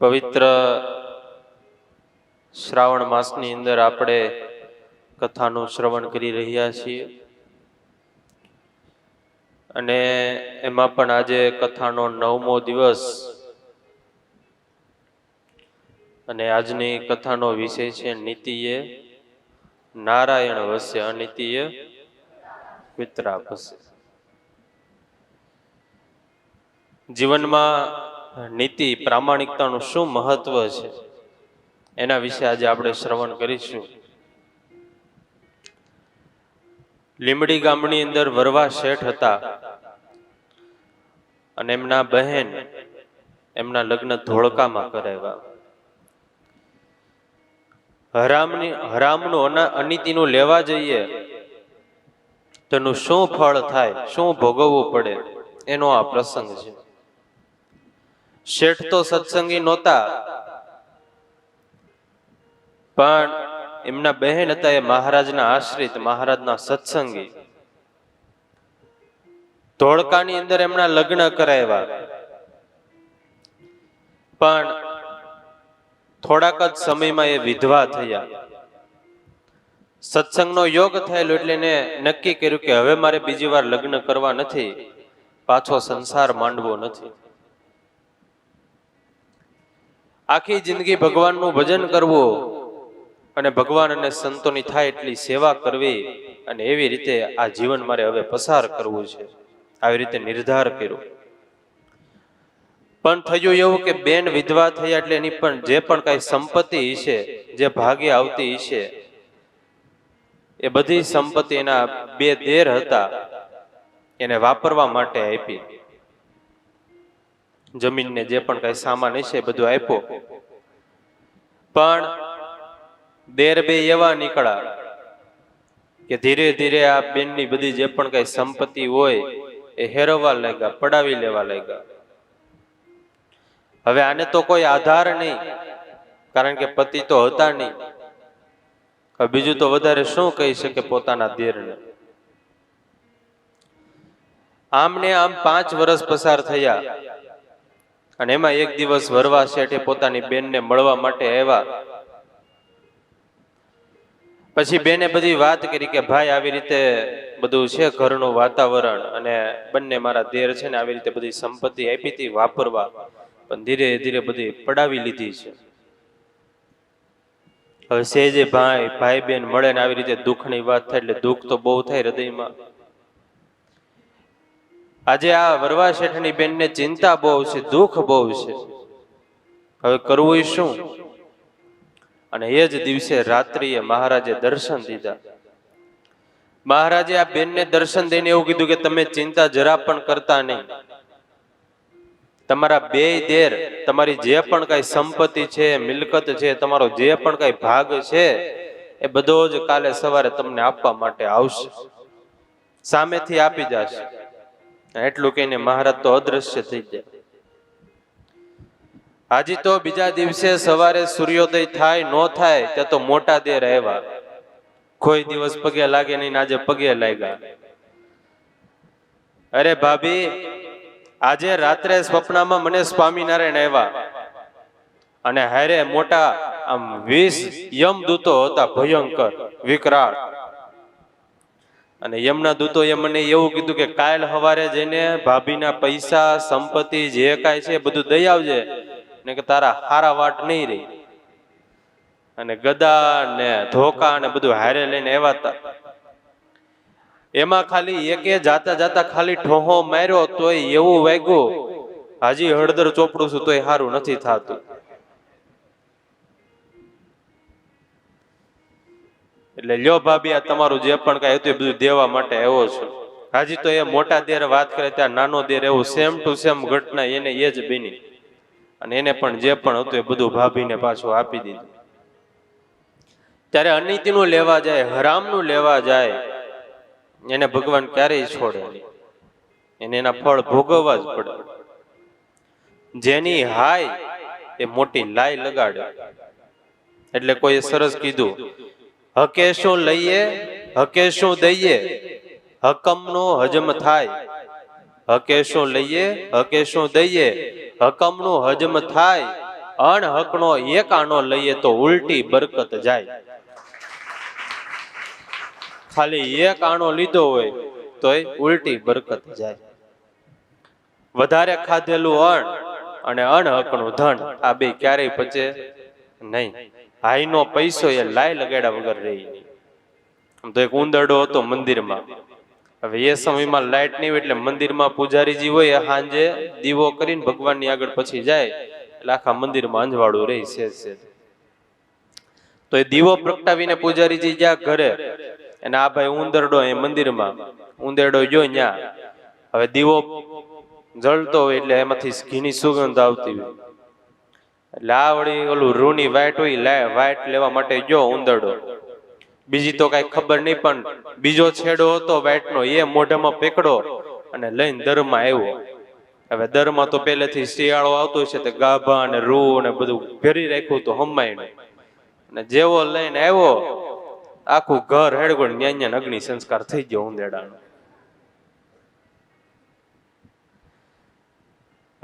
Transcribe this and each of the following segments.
પવિત્ર શ્રાવણ માસની અંદર આપણે કથાનું શ્રવણ કરી રહ્યા છીએ અને એમાં પણ આજે કથાનો 9મો દિવસ અને આજની કથાનો વિષય છે નીતિએ નારાયણ વસે અનિતિએ વિતરાગ વસે। જીવનમાં નીતિ પ્રામાણિકતાનું શું મહત્વ છે એના વિશે આજે આપણે શ્રવણ કરીશું। લીમડી ગામની અંદર વરવા શેઠ હતા અને એમના બહેન એમના લગ્ન ધોળકામાં કરાવ્યા। હરામનું અનિતિનું લેવા જઈએ તો એનું શું ફળ થાય, શું ભોગવવું પડે એનો આ પ્રસંગ છે। શેઠ તો સત્સંગી નહોતા, પણ એમના બહેન હતા એ મહારાજના આશ્રિત, મહારાજના સત્સંગી। ધોળકાની અંદર એમના લગ્ન કરાવ્યા, પણ થોડાક જ સમયમાં એ વિધવા થયા। સત્સંગનો યોગ થયેલો એટલે એને નક્કી કર્યું કે હવે મારે બીજી વાર લગ્ન કરવા નથી, પાછો સંસાર માંડવો નથી। આખી જિંદગી ભગવાનનું ભજન કરવું અને ભગવાન અને સંતોની થાય એટલી સેવા કરવી અને એવી રીતે આ જીવન મારે હવે પસાર કરવું છે, આવી રીતે નિર્ધાર કર્યો। પણ થયું એવું કે બેન વિધવા થયા એટલે એની પણ જે પણ કઈ સંપત્તિ હશે, જે ભાગે આવતી હશે, એ બધી સંપત્તિ એના બે દેર હતા એને વાપરવા માટે આપી। જમીનને જે પણ કઈ સામાન હશે બધું આપ્યો, પણ દેર બે એવા નીકળ્યા કે ધીરે ધીરે આ બેનની બધી જે પણ કઈ સંપત્તિ હોય એ હેરવવા લાગ્યા, પડાવી લેવા લાગ્યા। હવે આને તો કોઈ આધાર નહીં, કારણ કે પતિ તો હતા નહીં। બીજું તો વધારે શું કહી શકે પોતાના દેરને। આમ ને આમ 5 વર્ષ પસાર થયા અને એમાં એક દિવસ વરવા શેઠે પોતાની બેનને મળવા માટે આવ્યા। પછી બેને બધી વાત કરી કે ભાઈ આવી રીતે બધું છે ઘરનું વાતાવરણ, અને બંને મારા દેર છે ને આવી રીતે બધી સંપત્તિ આપી હતી વાપરવા, પણ ધીરે ધીરે બધી પડાવી લીધી છે। હવે સેજે ભાઈ બેન મળે ને આવી રીતે દુઃખની વાત થાય એટલે દુઃખ તો બહુ થાય હૃદયમાં। આજે આ વરવા શેઠની બેનને ચિંતા બહુ છે, દુઃખ બહુ છે, હવે કરવું શું? અને એ જ દિવસે રાત્રિએ મહારાજે દર્શન દીધા। મહારાજે આ બેનને દર્શન દઈને એવું કીધું કે તમે ચિંતા જરા પણ કરતા નહીં, તમારા બે દેર તમારી જે પણ કઈ સંપત્તિ છે, મિલકત છે, તમારો જે પણ કઈ ભાગ છે એ બધો જ કાલે સવારે તમને આપવા માટે આવશે, સામેથી આપી જશે। એટલું કહીને મહારાજ તો અદ્રશ્ય થઈ ગયા। આજે તો બીજા દિવસે સવારે સૂર્યોદય થાય ન થાય ત્યાં તો મોટા દેર આવ્યા। કોઈ દિવસ પગે લાગે નહીં, આજે પગે લાગ્યા। અરે ભાભી, આજે રાત્રે સ્વપ્નમાં મને સ્વામિનારાયણ આવ્યા અને હારે મોટા આમ 20 યમદૂતો હતા, ભયંકર વિકરાળ। અને યમના દૂતોએ મને એવું કીધું કે કાલ સવારે જઈને ભાભીના પૈસા સંપત્તિ જે કાંઈ છે બધું દઈ આવજે, ને કે તારા હારા વાટ નહીં રહી। અને ગદા ને ધોકા ને બધું હારે લઈને આવ્યા હતા। એમાં ખાલી એકે જાતા જાતા ખાલી ઠોહો માર્યો તોય એવું વાગ્યું હાજી હળદર ચોપડું છું તોય સારું નથી થતું। એટલે લ્યો ભાભી, આ તમારું જે પણ કઈ હતું એ બધું દેવા માટે આવ્યો છું। હાજી તો એ મોટા દેર વાત કરે ત્યાં નાનો દેર એવું સેમ ટુ સેમ ઘટના એને એ જ બની, અને એને પણ જે પણ હતું એ બધું ભાભીને પાછું આપી દીધું। ત્યારે અનિતિનું લેવા જાય, હરામનું લેવા જાય, એને ભગવાન ક્યારેય છોડે નહીં, એને એના ફળ ભોગવવા જ પડે। જેની હાય એ મોટી લાઈ લગાડે। એટલે કોઈએ સરસ કીધું, હકે શું લઈએ હકે શું દઈએ, હકમનો હજમ થાય। હકે શું લઈએ હકે શું દઈએ, હકમનું હજમ થાય અણહકનો એક આનો લઈએ તો ઉલટી બરકત જાય. ખાલી એક આણો લીધો હોય તોય ઉલટી બરકત જાય. વધારે ખાધેલું અણ અને અણહકનું ધન આ બે ક્યારેય પચે નહીં. ભાઈનો પૈસો એ લાય લગાડ્યા વગર રહી નહીં. આમ તો એક ઉંદરડો હતો મંદિરમાં. હવે એ સમયમાં લાઈટ નહીં હોય એટલે મંદિરમાં પૂજારીજી હોય એ સાંજે દીવો કરીને ભગવાનની આગળ પછી જાય એટલે આખા મંદિરમાં અંજવાળું રહી છે. તો એ દીવો પ્રગટાવીને પૂજારીજી જ્યાં ઘરે અને આ ભાઈ ઉંદરડો એ મંદિરમાં ઉંદરડો ગયો ન્યા. હવે દીવો જળતો હોય એટલે એમાંથી ઘીની સુગંધ આવતી હોય એટલે આ વળી ઓલું રૂની વાઈટ હોય વાઈટ લેવા માટે ગયો ઉંદરડો. બીજી તો કઈ ખબર નહીં પણ બીજો છેડો હતો વાઈટ નો એ મોઢામાં પેકડો અને લઈને દરમાં આવ્યો. હવે દરમાં તો પહેલેથી શિયાળો આવતો છે તે ગાભા અને રૂ અને બધું ભેરી રાખ્યું તો હમાઈને અને જેવો લઈને આવ્યો આખું ઘર હેડગોળ ન્યા અગ્નિ સંસ્કાર થઈ ગયો ઉંદેડાનો.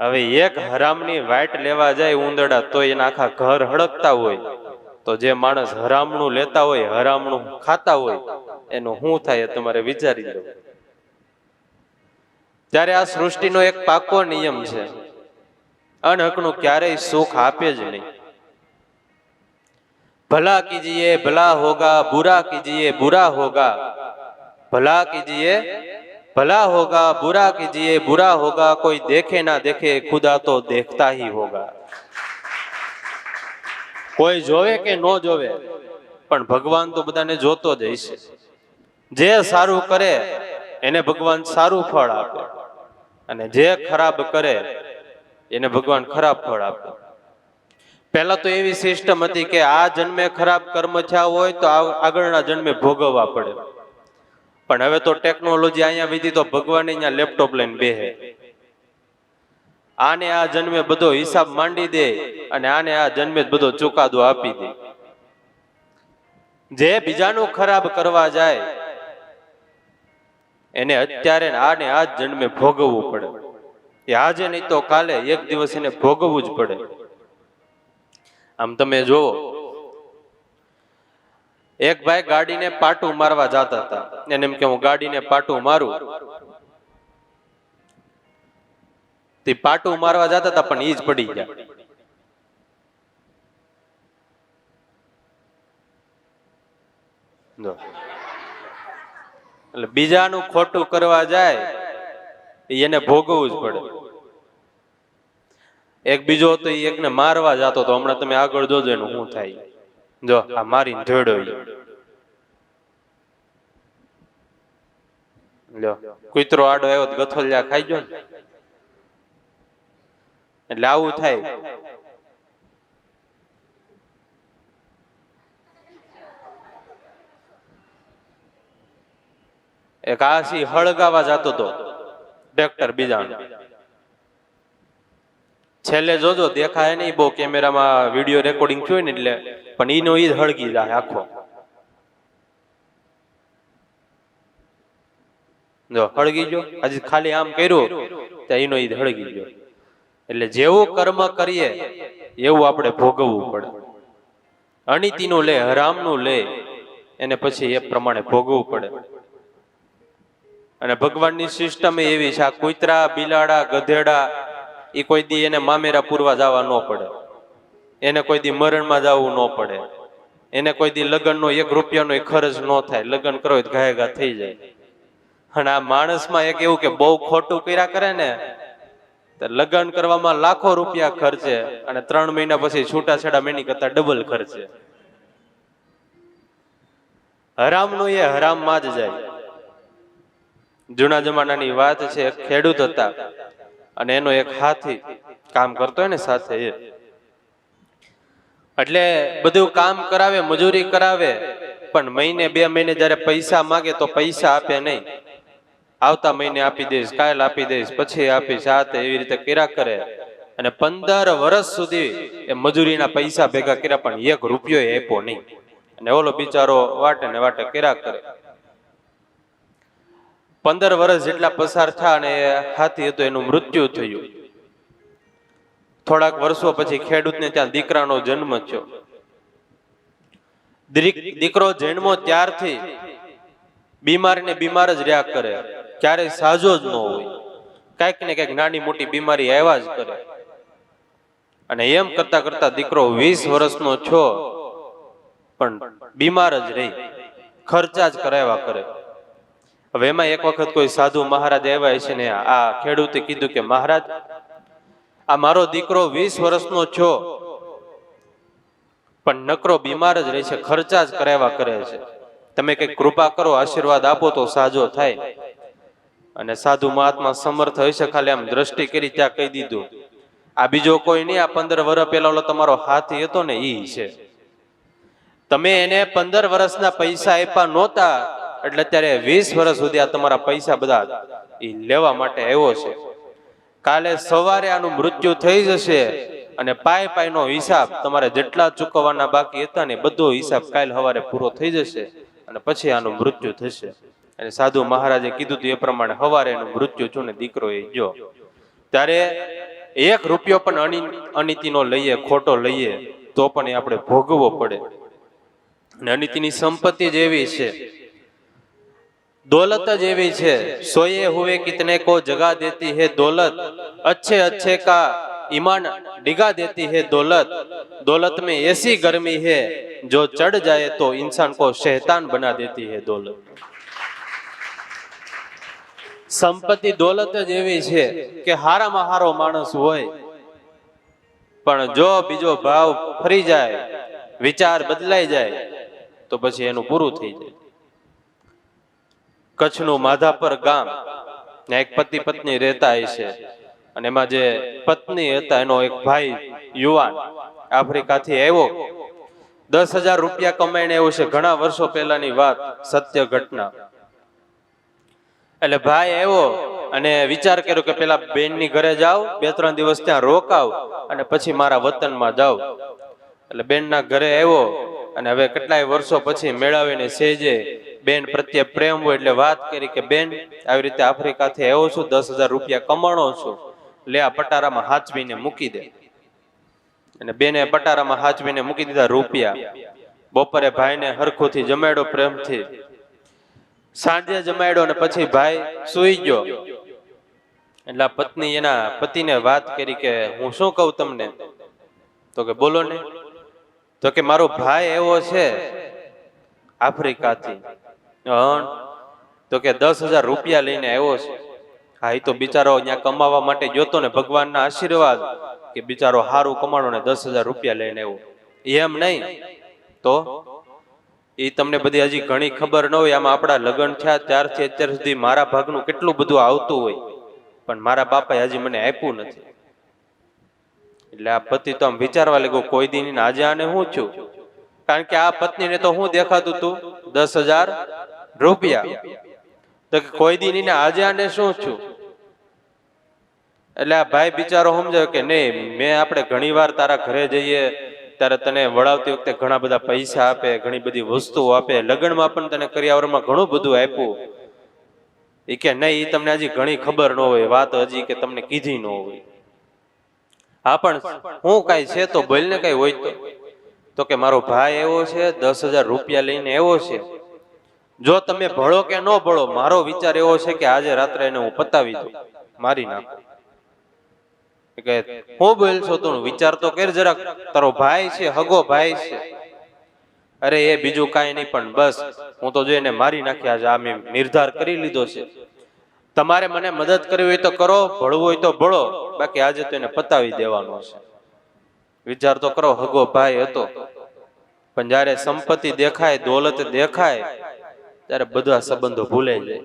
હવે એક હરામની વાઈટ લેવા જાય ઉંદરડા તો એના આખા ઘર હડકતા હોય તો જે માણસ હરામનું લેતા હોય હરામનું ખાતા હોય એનું શું થાય તમારે વિચારી લો. ત્યારે આ સૃષ્ટિનો એક પાકો નિયમ છે, અનહકનું ક્યારેય સુખ આપે જ નહીં. ભલા કીજીએ ભલા હોગા, બુરા કીજીએ બુરા હોગા. ભલા કીજીએ भला होगा, बुरा कीजिए बुरा होगा, कोई देखे ना देखे खुदा तो देखता ही होगा. કોઈ જોવે કે ન જોવે પણ ભગવાન તો બધાને જોતો જ હશે. જે સારું કરે એને ભગવાન સારું ફળ આપે અને જે ખરાબ કરે એને ભગવાન ખરાબ ફળ આપે. પહેલા તો એવી સિસ્ટમ હતી કે આ જન્મે ખરાબ કર્મ થયા હોય તો આગળના જન્મે ભોગવવા પડે. પણ હવે તો ટેકનોલોજી અહીંયા વિધી તો ભગવાન અહીંયા લેપટોપ લઈને બેહે. આને આ જન્મે બધો હિસાબ માંડી દે અને આને આ જન્મે બધો ચુકાદો આપી દે. જે બીજાનું ખરાબ કરવા જાય એને અત્યારે આને આ જન્મે ભોગવવું પડે. એ આજે નહીં તો કાલે એક દિવસ એને ભોગવવું જ પડે. આમ તમે જોવો, એક ભાઈ ગાડીને પાટું મારવા જતા હતા. એને એમ કે હું ગાડીને પાટું મારું. તે પાટું મારવા જતા હતા પણ ઈ જ પડી ગયા. એટલે બીજાનું ખોટું કરવા જાય એને ભોગવવું જ પડે. એક બીજો હતો એકને મારવા જતો હતો. હમણાં તમે આગળ જોજો એનું શું થાય. જો આ મારીને ધોડો કૂતરો આડો આવ્યો ગથોલિયા ખાઈ ગયો ને એટલે આવું થાય. એક આસી હળગાવા જતો હતો ટ્રેક્ટર બીજાનું. છેલ્લે જોજો દેખાય નહીં બહુ, કેમેરામાં વિડીયો રેકોર્ડિંગ થયું ને એટલે, પણ ઈનો ઈ હળગી જાય આખો. જો હળગી ગયો, હજી ખાલી આમ કર્યું ત્યાં ઈનો ઈ હળગી ગયો. એટલે જેવું કર્મ કરીએ એવું આપણે ભોગવવું પડે. અનીતિનું લે, હરામનું લે, એને પછી એ પ્રમાણે ભોગવવું પડે. અને ભગવાનની સિસ્ટમ એવી છે, આ કૂતરા, બિલાડા, ગધેડા એ કોઈ દી એને મામેરા પૂરવા જવા ન પડે, એને કોઈ દી મરણમાં જવું ન પડે, એને કોઈ દી લગ્નનો 1 રૂપિયાનો ખર્ચ ન થાય. લગ્ન કરો તો ઘાય ઘા થઈ જાય. અને આ માણસમાં એક એવું કે બહુ ખોટું કર્યા કરે ને તો લગ્ન કરવામાં લાખો રૂપિયા ખર્ચે અને 3 મહિના પછી છૂટાછેડા મેની કરતા ડબલ ખર્ચે. હરામનું એ હરામમાં જ જાય. જૂના જમાનાની વાત છે, એક ખેડૂત હતા અને એનો એક હાથી કામ કરતો હોય ને સાથે, એટલે બધું કામ કરાવે, મજૂરી કરાવે, પણ મહિને 2 મહિને જયારે પૈસા માંગે તો પૈસા આપે નહીં. આવતા મહિને આપી દઈશ, કાલ આપી દઈશ, પછી આપીશ, આ તે એવી રીતે કર્યા કરે. અને 15 વર્ષ સુધી એ મજૂરીના પૈસા ભેગા કર્યા પણ 1 રૂપિયો આપ્યો નહીં. અને ઓલો બિચારો વાટે ને વાટે કર્યા કરે. 15 વર્ષ જેટલા પસાર થયા અને હાથી હતો એનું મૃત્યુ થયું. થોડાક વર્ષો પછી ખેડૂતને ત્યાં દીકરાનો જન્મ થયો. દીકરો જન્મો ત્યારથી બીમાર ને બીમાર જ રહ્યા કરે, ક્યારેય સાજો જ ન હોય. કઈક ને કઈક નાની મોટી બીમારી આવ્યા જ કરે. અને એમ કરતા કરતા દીકરો 20 વર્ષનો છો પણ બીમાર જ રહી, ખર્ચા જ કરાવ્યા કરે. હવે એમાં એક વખત કોઈ સાધુ મહારાજ આવ્યા છે ને આ ખેડૂતે કીધું કે મહારાજ, આ મારો દીકરો 20 વર્ષનો છો પણ નકરો બીમાર જ રહે છે, ખર્ચા જ કરાવ્યા કરે છે. તમે કઈક કૃપા કરો, આશીર્વાદ આપો તો સાજો થાય. અને સાધુ મહાત્મા સમર્થ હશે, ખાલી આમ દ્રષ્ટિ કરી ત્યાં કહી દીધું, આ બીજો કોઈ નહીં, આ 15 વર્ષ પહેલા ઓલો તમારો હાથી હતો ને ઈ છે. તમે એને 15 વર્ષના પૈસા આપ્યા નહોતા એટલે અત્યારે 20 વર્ષ સુધી આ તમારા પૈસા બધા ઈ લેવા માટે આવ્યો છે. કાલે સવારે આનું મૃત્યુ થઈ જશે અને પાય પાયનો હિસાબ તમારે જેટલા ચૂકવવાના બાકી હતા ને બધો હિસાબ કાલ સવારે પૂરો થઈ જશે અને પછી આનું મૃત્યુ થશે. અને સાધુ મહારાજે કીધું એ પ્રમાણે સવારે એનું મૃત્યુ થયું ને દીકરો એ ગયો. ત્યારે 1 રૂપિયો પણ અનીતિનો લઈએ, ખોટો લઈએ તો પણ એ આપણે ભોગવવો પડે. અને અનીતિની સંપત્તિ જ એવી છે, दौलत જ એવી છે, સોએ હુએ કિતને કો જગા દેતી है दौलत, अच्छे अच्छे का ईमान डिगा देती है दौलत, दौलत में ऐसी गर्मी है जो चढ़ जाए तो इंसान को शैतान बना देती है दौलत. संपत्ति दौलत જ એવી છે કે હારામાં હારો માણસ હોય પણ જો બીજો ભાવ ફરી જાય, વિચાર બદલાઈ જાય તો પછી એનું પૂરું થઈ જાય. કચ્છનું માધાપર ગામ, એક પતિ પત્ની રહેતા છે અને એમાં જે પત્ની હતા એનો એક ભાઈ યુવાન આફ્રિકાથી આવ્યો, 10,000 રૂપિયા કમાઈને આવ્યો છે. ઘણા વર્ષો પહેલાની વાત, સત્ય ઘટના. એટલે ભાઈ આવ્યો અને વિચાર કર્યો કે પેલા બેનની ઘરે જાવ, 2-3 દિવસ ત્યાં રોકાવ અને પછી મારા વતનમાં જાવ. એટલે બેનના ઘરે આવ્યો અને હવે કેટલાય વર્ષો પછી મેળવીને સેજે બેન પ્રત્યે પ્રેમ હોય એટલે વાત કરી કે બેન, આવી રીતે આફ્રિકાથી આવ્યો છું, 10,000 રૂપિયા કમાણો છું, લે આ પટારામાં હાચવીને મૂકી દે. અને બેને પટારામાં હાચવીને મૂકી દીધા રૂપિયા. બપોરે ભાઈને હરખુથી જમાડ્યો પ્રેમથી, સાંજે જમાડ્યો અને પછી ભાઈ સુઈ ગયો. એટલે પત્ની એના પતિને વાત કરી કે હું શું કહું તમને? તો કે બોલો ને. તો કે મારો ભાઈ એવો છે આફ્રિકાથી, તો કે 10,000 રૂપિયા લઈને આવ્યો છે. હા, એ તો બિચારો અહીંયા કમાવા માટે ગયો ને, ભગવાનના આશીર્વાદ કે બિચારો સારું કમાણો ને 10,000 રૂપિયા લઈને આવ્યો. એમ નહીં તો એ તમને બધી હજી ઘણી ખબર ન હોય. આમાં આપણા લગ્ન થયા ત્યારથી અત્યાર સુધી મારા ભાગનું કેટલું બધું આવતું હોય પણ મારા બાપાએ હજી મને આપ્યું નથી. એટલે આ પતિ તો આમ વિચારવા લાગ્યો, કોઈ દી આજે આને શું થયું? કારણ કે આ પત્નીને તો શું દેખાતું હતું? 10,000 રૂપિયા. તો કોઈ દી ને આજે આને શું થયું? એટલે આ ભાઈ બિચારો સમજાયો કે નહીં, મેં આપણે ઘણી વાર તારા ઘરે જઈએ ત્યારે તને વળાવતી વખતે ઘણા બધા પૈસા આપે, ઘણી બધી વસ્તુઓ આપે, લગ્નમાં પણ તને કરિયાવરમાં ઘણું બધું આપ્યું. એ કે નહીં, એ તમને હજી ઘણી ખબર ન હોય, વાત હજી કે તમને કીધી ન હોય. હા પણ હું કઈ છે તો બોલ ને, કઈ હોય તો કે મારો ભાઈ એવો છે 10,000 રૂપિયા લઈને એવો છે, જો તમે ભળો કે ન ભળો, મારો વિચાર એવો છે કે આજે રાત્રે એને હું પતાવી દઉં, મારી નાખું. કે હું બોલ છો તું? વિચાર તો કર જરાક, તારો ભાઈ છે, હગો ભાઈ છે. અરે એ બીજું કાંઈ નહીં પણ બસ હું તો જો એને મારી નાખ્યા છે, આ મેં નિર્ધાર કરી લીધો છે. તમારે મને મદદ કરવી હોય તો કરો, ભળવું હોય તો ભળો, બાકી આજે તો એને પતાવી દેવાનો છે. વિચાર તો કરો, હગો ભાઈ હતો. પણ જયારે સંપત્તિ દેખાય, દોલત દેખાય ત્યારે બધા સંબંધો ભૂલાઈ જાય.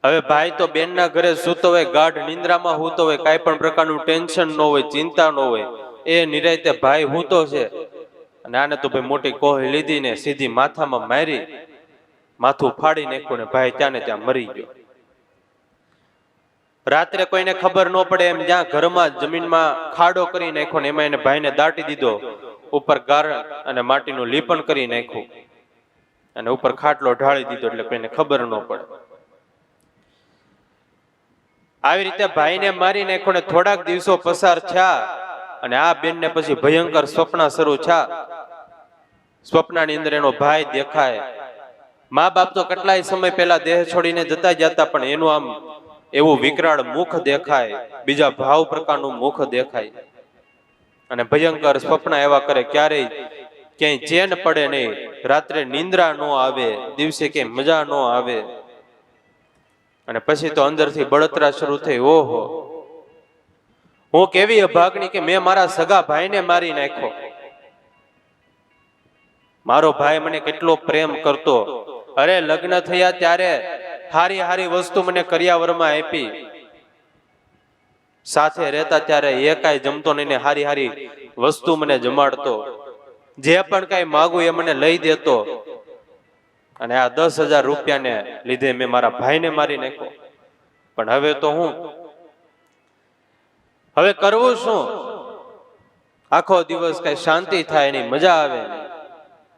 હવે ભાઈ તો બેનના ઘરે સૂતો હોય, ગાઢ નિંદ્રામાં સૂતો હોય, કાંઈ પણ પ્રકારનું ટેન્શન ન હોય, ચિંતા ન હોય, એ નિરાંતે ભાઈ સૂતો છે. અને આને તો ભાઈ મોટી કોહી લીધી ને સીધી માથામાં મારી, માથું ફાડી નાખ્યું ને ભાઈ ત્યાં ને ત્યાં મરી ગયો. રાત્રે કોઈને ખબર ન પડે એમ જ્યાં ઘરમાં જમીનમાં ખાડો કરી નાખ્યો ને એમાં એને ભાઈને દાટી દીધો, ઉપર ગારણ અને માટીનું લીપણ કરી નાખ્યું અને ઉપર ખાટલો ઢાળી દીધો એટલે કોઈને ખબર ન પડે. આવી રીતે ભાઈને મારી નાખ્યો ને થોડાક દિવસો પસાર થયા અને આ બેનને પછી ભયંકર સ્વપ્ન શરૂ થયા. સ્વપ્નની અંદર એનો ભાઈ દેખાય. મા બાપ તો કેટલાય સમય પહેલા દેહ છોડીને જતા જતા, પણ એનું આમ એવું વિકરાળ મુખ દેખાય, બીજા ભાવ પ્રકારનું મુખ દેખાય. અને ભયંકર સ્વપ્ન એવા કરે, ક્યારેય ક્યાંય ચેન પડે નહીં, રાત્રે નિંદ્રા ન આવે, દિવસે ક્યાંય મજા ન આવે. અને પછી તો અંદરથી બળતરા શરૂ થઈ, ઓહો હું કેવી અભાગણી કે મેં મારા સગા ભાઈને મારી નાખ્યો. મારો ભાઈ મને કેટલો પ્રેમ કરતો, અરે લગ્ન થયા ત્યારે હારી હારી વસ્તુ મને કરિયાવરમાં આપી, સાથે રહેતા ત્યારે એકાય જમતો નહીં ને હારી હારી વસ્તુ મને જમાડતો, જે પણ કઈ માગું એ મને લઈ દેતો. અને આ 10,000 રૂપિયાને લીધે મેં મારા ભાઈને મારી નાખ્યો. પણ હવે તો હું હવે કરવું શું? આખો દિવસ કઈ શાંતિ થાય નહીં, મજા આવે.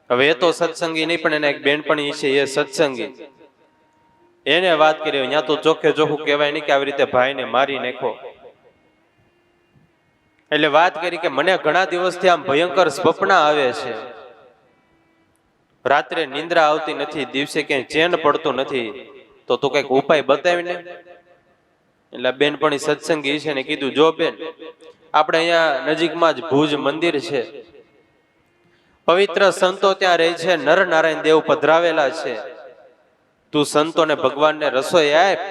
હવે એ તો સત્સંગી નહીં, પણ એના એક બેનપણી છે એ સત્સંગી, એને વાત કરી. અહીંયા તો ચોખ્ખે ચોખ્ખું કહેવાય નહીં કે આવી રીતે ભાઈને મારી નાખો. એટલે વાત કરી કે મને ઘણા દિવસથી આમ ભયંકર સ્વપ્ન આવે છે, રાત્રે નિંદ્રા આવતી નથી, દિવસે ક્યાંય ચેન પડતું નથી, તો તું કઈક ઉપાય બતાવીને. એટલે બેનપણી સત્સંગી છે ને કીધું, જો બેન, આપણે અહીંયા નજીકમાં જ ભુજ મંદિર છે, પવિત્ર સંતો ત્યાં રહે છે, નર નારાયણ દેવ પધરાવેલા છે, તું સંતોને ભગવાનને રસોઈ આપ,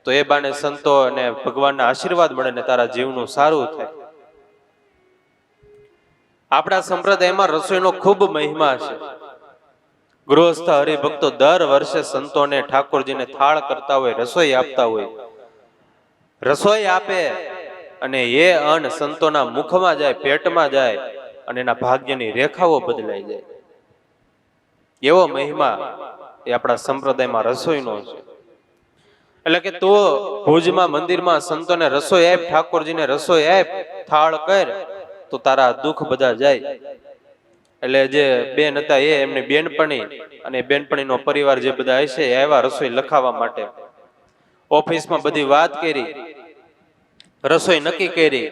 તો એ બાને સંતો અને ભગવાનના આશીર્વાદ મળે ને તારા જીવનું સારું થાય. આપણા સંપ્રદાયમાં રસોઈનો ખૂબ મહિમા છે. ગૃહસ્થ હરિભક્તો દર વર્ષે સંતોને ઠાકોરજીને થાળ કરતા હોય, રસોઈ આપતા હોય. રસોઈ આપે અને એ અન્ન સંતોના મુખમાં જાય, પેટમાં જાય, અને એના ભાગ્યની રેખાઓ બદલાઈ જાય. એવો મહિમા એ આપણા સંપ્રદાયમાં રસોઈનો છે. એટલે કે તું ભુજમાં મંદિરમાં સંતોને રસોઈ આપ, ઠાકોરજીને રસોઈ આપ, થાળ કર, તો તારા દુઃખ બધા જાય. એટલે જે બેન હતા એ એમની બેનપણી અને બેનપણીનો પરિવાર જે બધા હશે એ આવ્યા રસોઈ લખાવવા માટે. ઓફિસમાં બધી વાત કરી, રસોઈ નક્કી કરી,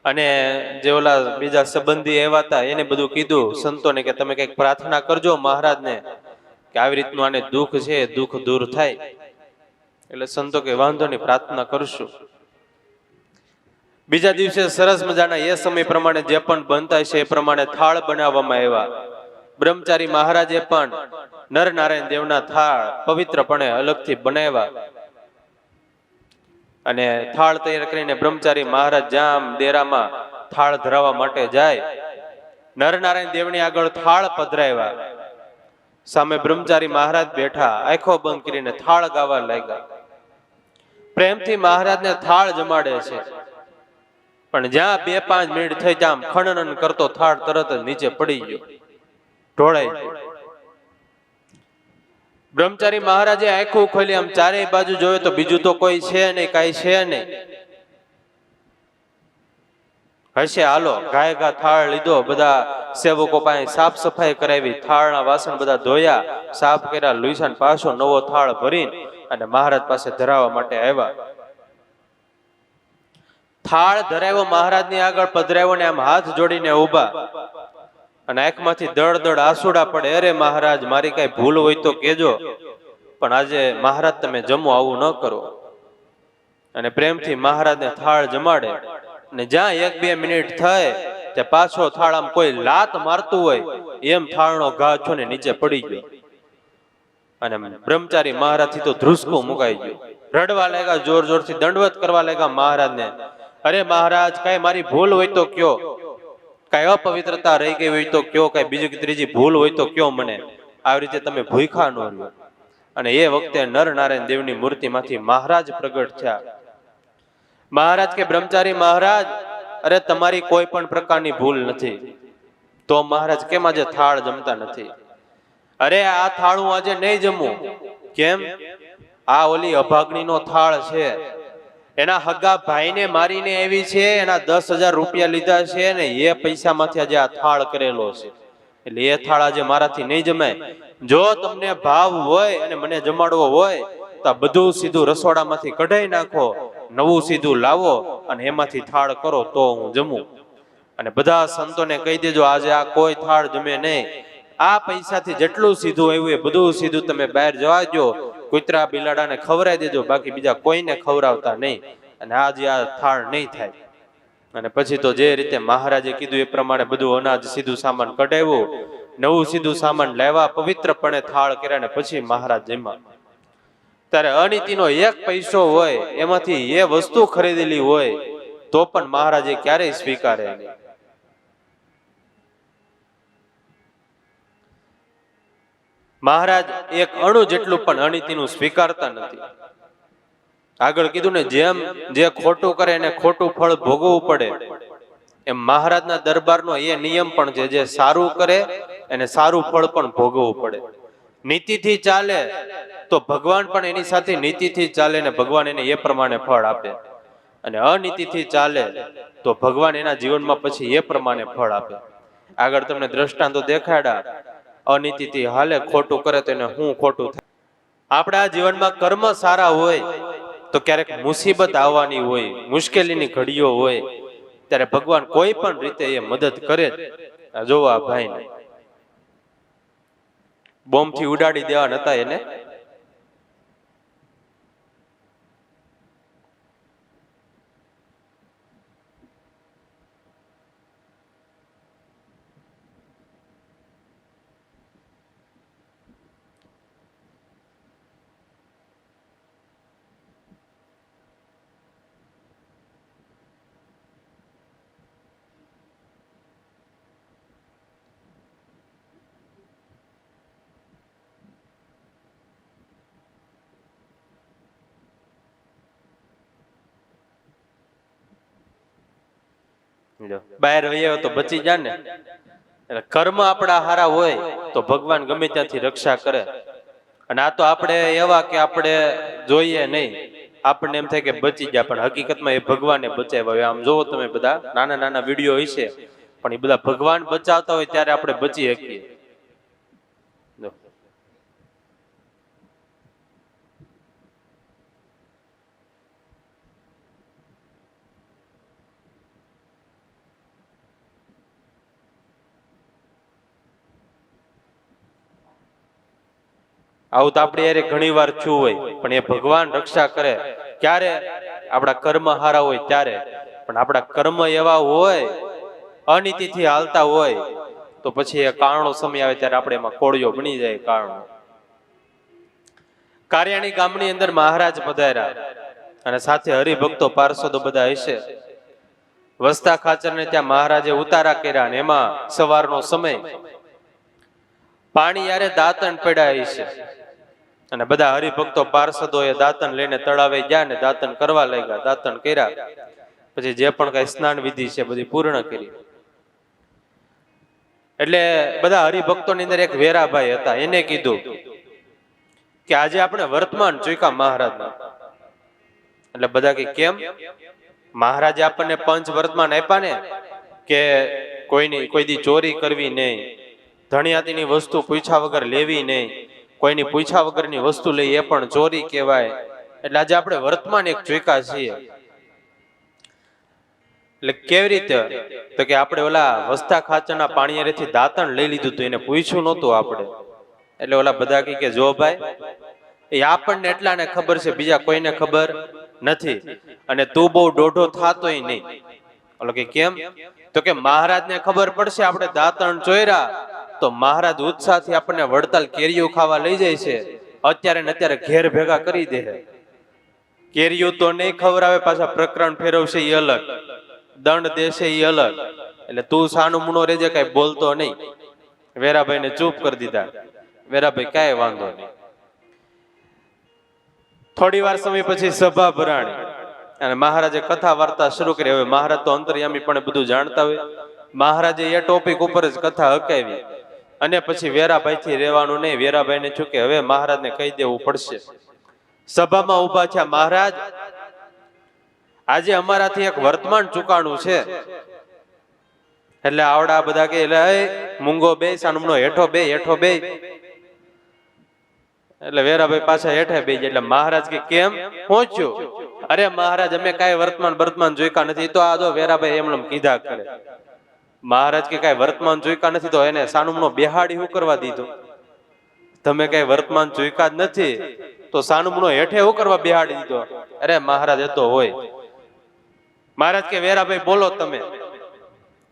અને જે ઓલા બીજા સંબંધી એવા હતા એને બધું કીધું સંતોને કે તમે કઈક પ્રાર્થના કરજો મહારાજને કે આવી રીતનું આને દુઃખ છે, દુઃખ દૂર થાય. એટલે સંતો કે વાંધો નહીં, પ્રાર્થના કરશું. બીજા દિવસે સરસ મજાના એ સમય પ્રમાણે જે પણ બનતા છે એ પ્રમાણે થાળ બનાવવામાં આવ્યા. બ્રહ્મચારી મહારાજે પણ નર નારાયણ દેવના થાળ પવિત્રપણે અલગથી બનાવ્યા. અને થાળ તૈયાર કરીને બ્રહ્મચારી મહારાજ જામ ડેરામાં થાળ ધરાવવા માટે જાય. નર નારાયણ દેવની આગળ થાળ પધરાવ્યા. સામે બ્રહ્મચારી મહારાજ બેઠા, આંખો બંધ કરીને થાળ ગાવા લાગ્યા. પ્રેમથી મહારાજને થાળ જમાડે છે, પણ જ્યાં 2-5 મિનિટ થઈ ત્યાં ખનન કરતો થાળ તરત જ નીચે પડી ગયો, ઢોળાઈ ગયો. બ્રહ્મચારી મહારાજે આંખો ખોલી આમ ચારેય બાજુ જોયો તો બીજું તો કોઈ છે નહીં, કાંઈ છે નહીં. હશે હાલો, ગાય ગા થાળ લીધો, બધા સેવકો પાસે સાફ સફાઈ કરાવી, થાળના વાસણ બધા ધોયા, સાફ કર્યા, લુઈસાન પાછો નવો થાળ ભરીને અને મહારાજ પાસે ધરાવવા માટે આવ્યા. થાળ ધરાવ્યો, મહારાજની આગળ પધરાવ્યો ને આમ હાથ જોડીને ઊભા, અને આંખમાંથી દળ આંસુડા પડે. અરે મહારાજ, મારી કઈ ભૂલ હોય તો કેજો, પણ આજે મહારાજ તમે જમો, આવું ન કરો. અને પ્રેમથી મહારાજને થાળ જમાડે. અને જ્યાં 1-2 મિનિટ થાય ત્યાં પાછો થાળ આમ કોઈ લાત મારતું હોય એમ થાળનો ઘા છો ને નીચે પડી ગયો. અને બ્રહ્મચારી મહારાજ થી તો ધ્રુસકું મુકાઈ ગયું, રડવા લાગ્યા, જોર જોરથી દંડવત કરવા લાગ્યા મહારાજને. અરે મહારાજ, કઈ મારી ભૂલ હોય તો કયો, કઈ અપવિત્રતા રહી ગઈ હોય તો કયો, કઈ બીજી ત્રીજી ભૂલ હોય તો કયો મને, આવી રીતે તમે ભૂખા ન રહ્યો. અને એ વખતે નર નારાયણ દેવની મૂર્તિમાંથી મહારાજ પ્રગટ થયા. મહારાજ કે બ્રહ્મચારી મહારાજ, અરે તમારી કોઈ પણ પ્રકારની ભૂલ નથી, તો મહારાજ કેમ આજે થાળ જમતા નથી? અરે આ થાળ હું આજે નહીં જમું. કેમ? આ ઓલી અભાગણીનો થાળ છે, એના હગા ભાઈને મારીને આવી છે, એના 10,000 રૂપિયા લીધા છે ને એ પૈસામાંથી આજે આ થાળ કરેલો છે, એટલે એ થાળ આજે મારાથી નહીં જમાય. જો તમને ભાવ હોય અને મને જમાડવો હોય તો આ બધું સીધું રસોડામાંથી કઢાઈ નાખો, નવું સીધું લાવો અને એમાંથી થાળ કરો તો હું જમું. અને બધા સંતોને કહી દેજો આજે આ કોઈ થાળ જમે નહીં, આ પૈસાથી જેટલું સીધું આવ્યું એ બધું સીધું તમે બહાર જવા દો, કૂતરા બિલાડાને ખવડાવી દેજો, બાકી બીજા કોઈને ખવડાવતા નહીં, અને આજે આ થાળ નહીં થાય. અને પછી તો જે રીતે મહારાજે કીધું એ પ્રમાણે બધું અનાજ સીધું સામાન કઢાવ્યું, નવું સીધું સામાન લાવ્યા, પવિત્રપણે થાળ કર્યા, ને પછી મહારાજ જમ્યા. ત્યારે અનીતિનો એક પૈસો હોય એમાંથી એ વસ્તુ ખરીદેલી હોય તો પણ મહારાજે ક્યારેય સ્વીકારે નહીં. મહારાજ એક અણુ જેટલું પણ અનીતિનું સ્વીકારતા નથી. આગળ કીધું ને, જેમ જે ખોટું કરે એને ખોટું ફળ ભોગવવું પડે, એમ મહારાજના દરબારનો એ નિયમ પણ છે, જે સારું કરે એને સારું ફળ પણ ભોગવવું પડે. નીતિથી ચાલે તો ભગવાન પણ એની સાથે નીતિથી ચાલે ને ભગવાન એને એ પ્રમાણે ફળ આપે, અને અનીતિથી ચાલે તો ભગવાન એના જીવનમાં પછી એ પ્રમાણે ફળ આપે. આગળ તમને દ્રષ્ટાંતો દેખાડ્યા, અનીતિથી હાલે, ખોટું કરે તો એને હું ખોટું થાય. આપણા જીવનમાં કર્મ સારા હોય તો ક્યારેક મુસીબત આવવાની હોય, મુશ્કેલીની ઘડીઓ હોય, ત્યારે ભગવાન કોઈ પણ રીતે એ મદદ કરે જ. જોવો આ ભાઈને બોમ્બથી ઉડાડી દેવા નતા એને, બહાર વહ્યો તો બચી જાય ને. એટલે કર્મ આપણા હારા હોય તો ભગવાન ગમે ત્યાંથી રક્ષા કરે. અને આ તો આપણે એવા કે આપણે જોઈએ નહીં, આપણને એમ થાય કે બચી જાય, પણ હકીકતમાં એ ભગવાને બચાવ્યા. આમ જોવો તમે, બધા નાના નાના વિડીયો હશે, પણ એ બધા ભગવાન બચાવતા હોય ત્યારે આપણે બચી શકીએ. આવું તો આપણે યાર ઘણી વાર થયું હોય, પણ એ ભગવાન રક્ષા કરે. ક્યારે? આપણા કર્મ હારા હોય ત્યારે. પણ આપણા કર્મ એવા હોય, અનીતિથી હાલતા હોય, તો પછી એ કારણો સમય આવે ત્યારે આપણે એમાં કોળિયો બની જાય. કારણો કારિયાણી ગામની અંદર મહારાજ પધાર્યા, અને સાથે હરિભક્તો પાર્ષદો બધા હશે. વસ્તા ખાચરને ત્યાં મહારાજે ઉતારા કર્યા, અને એમાં સવારનો સમય, પાણી યારે દાંતણ પડ્યા છે, અને બધા હરિભક્તો પાર્ષદો એ દાંતણ લઈને તળાવે ગયા ને દાંતણ કરવા લાગ્યા. દાંતણ કર્યા પછી જે પણ કઈ સ્નાન વિધિ છે બધી પૂર્ણ કરી. એટલે બધા હરિભક્તોની અંદર એક વેરાભાઈ હતા, એને કીધું કે આજે આપણે વર્તમાન ચૂક્યા મહારાજના. એટલે બધા કે કેમ? મહારાજે આપણને પંચ વર્તમાન આપ્યા ને, કે કોઈ દી ચોરી કરવી નહીં, ધણિયાતીની વસ્તુ પૂછ્યા વગર લેવી નહીં, કોઈની પૂછ્યા વગરની વસ્તુ લઈ એ પણ ચોરી કહેવાય. એટલે આજે આપણે વર્તમાન એક ચૂક્યા છીએ. એટલે કેવી રીતે? તો કે આપણે ઓલા વસ્તા ખાચરના પાણીએથી દાંતણ લઈ લીધું હતું, એને પૂછ્યું નહોતું આપણે. એટલે ઓલા બધા કે જો ભાઈ, એ આપણને એટલાને ખબર છે, બીજા કોઈને ખબર નથી, અને તું બહુ દોઢો થાતોય નહીં. ઓલો કે કેમ? તો કે મહારાજને ખબર પડશે આપણે દાંતણ ચોર્યા તો મહારાજ ઉત્સાહથી આપણને વડતાલ કેરીઓ ખાવા લઈ જાય છે. અત્યારે ને અત્યારે ઘેર ભેગા કરી દે. કેરીઓ તો નહીં ખવડાવે, પાછા પ્રકરણ ફેરવશે એ અલગ, દંડ દેશે એ અલગ. એટલે તું સાનું મુનો રેજે, કઈ બોલતો નહીં. વેરાભાઈ ને ચૂપ કરી દીધા. વેરાભાઈ કાંઈ વાંધો નહીં. થોડી વાર સમય પછી સભા ભરાણી, અને મહારાજે કથા વાર્તા શરૂ કરી. હવે મહારાજ તો અંતર્યામી પણ બધું જાણતા હોય. મહારાજે એ ટોપિક ઉપર જ કથા હકાવી, અને પછી વેરાભાઈ થી રહેવાનું નહીં. વેરાભાઈ ને ચૂકે હવે મહારાજ ને કહી દેવું પડશે. સભામાં ઉભા થયા. મહારાજ, આજે અમારાથી એક વર્તમાન ચૂકાણું છે. એટલે આવડા બધા કે મૂંગો બે, સાનુમનો હેઠો બે, હેઠો બે. એટલે વેરાભાઈ પાછા હેઠે બેસી ગયા. એટલે મહારાજ કે કેમ પહોંચ્યો? અરે મહારાજ અમે કાંઈ વર્તમાન જોઈકા નથી. તો આ જો વેરાભાઈ એમ કીધા કરે. મહારાજ કે કાંઈ વર્તમાન જોઈકા નથી તો એને સાનુમનો બેહાડી શું કરવા દીધો? તમે કઈ વર્તમાન જોઈકા જ નથી તો સાનુમનો હેઠે શું કરવા બેહાડી દીધો? અરે મહારાજ એ તો હોય. મહારાજ કે વેરાભાઈ બોલો તમે.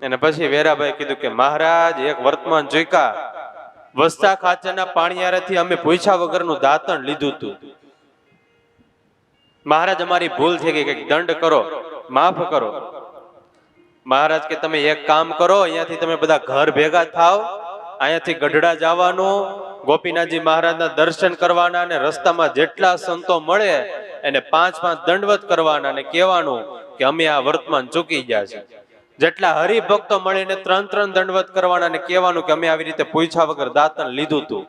અને પછી વેરાભાઈ કીધું કે મહારાજ એક વર્તમાન જોઈકા વસ્તા ખાચરના પાણીયારેથી અમે પૂછ્યા વગરનું દાંતણ લીધું હતું. મહારાજ અમારી ભૂલ થઈ ગઈ, કંઈક દંડ કરો, માફ કરો. મહારાજ કે તમે એક કામ કરો, અહીંયાથી તમે બધા ઘર ભેગા થાવ, અહીંયાથી ગઢડા જવાનું, ગોપીનાથજી મહારાજના દર્શન કરવાના અને રસ્તામાં જેટલા સંતો મળે એને 5 દંડવત કરવાના અને કહેવાનું કે અમે આ વર્તમાન ચૂકી ગયા છે. જેટલા હરિભક્તો મળીને 3 દંડવત કરવાના અને કહેવાનું કે અમે આવી રીતે પૂછ્યા વગર દાંતણ લીધું હતું.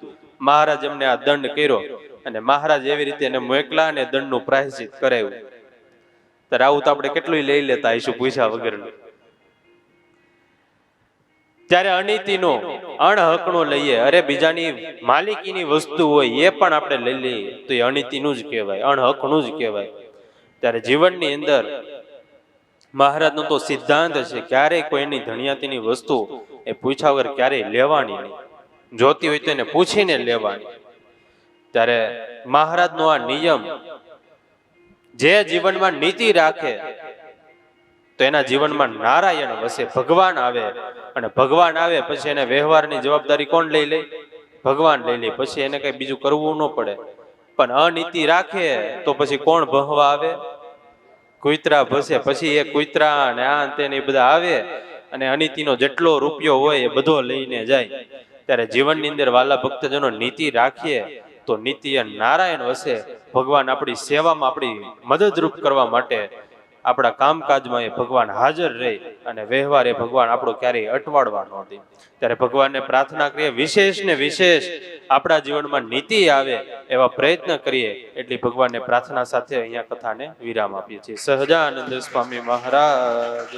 મહારાજ એમને આ દંડ કર્યો અને મહારાજ એવી રીતે એને મોકલા અને દંડનું પ્રાયશ્ચિત કરાવ્યું. ત્યારે આવું તો આપણે કેટલું લઈ લેતા આવીશું પૂછ્યા વગરનું. ત્યારે અનીતિનો અણહકનો લઈએ, અરે બીજાની માલિકીની વસ્તુ હોય એ પણ આપણે લઈ લઈએ તો એ અનીતિનું જ કહેવાય, અણહકનું જ કહેવાય. ત્યારે જીવનની અંદર મહારાજનો તો સિદ્ધાંત છે, ક્યારેય કોઈની ધણિયાતીની વસ્તુ એ પૂછ્યા વગર ક્યારેય લેવાની નહીં. જોતી હોય તો એને પૂછીને લેવાની. ત્યારે મહારાજનો આ નિયમ જે જીવનમાં નીતિ રાખે તો એના જીવનમાં નારાયણ વસે, ભગવાન આવે. અને ભગવાન આવે પછી એને વ્યવહારની જવાબદારી કોણ લઈ લે? ભગવાન લઈ લે. પછી એને કઈ બીજું કરવું ન પડે. પણ અનીતિ રાખે તો પછી કોણ ભહવા આવે? કુતરા ભસે. પછી એ કુતરા અને આ તેને બધા આવે અને અનીતિનો જેટલો રૂપિયો હોય એ બધો લઈને જાય. ત્યારે જીવનની અંદર વાલા ભક્તજનો નીતિ રાખીએ તો નીતિ નારાયણ વસે. ભગવાન આપણી સેવામાં આપણી મદદરૂપ કરવા માટે આપણા કામકાજમાં એ ભગવાન હાજર રહે અને વ્યવહાર એ ભગવાન આપણો ક્યારેય અટવાડવા ન દે. ત્યારે ભગવાનને પ્રાર્થના કરીએ વિશેષ ને વિશેષ આપણા જીવનમાં નીતિ આવે એવા પ્રયત્ન કરીએ. એટલી ભગવાનને પ્રાર્થના સાથે અહીંયા કથાને વિરામ આપીએ છીએ. સહજાનંદ સ્વામી મહારાજ.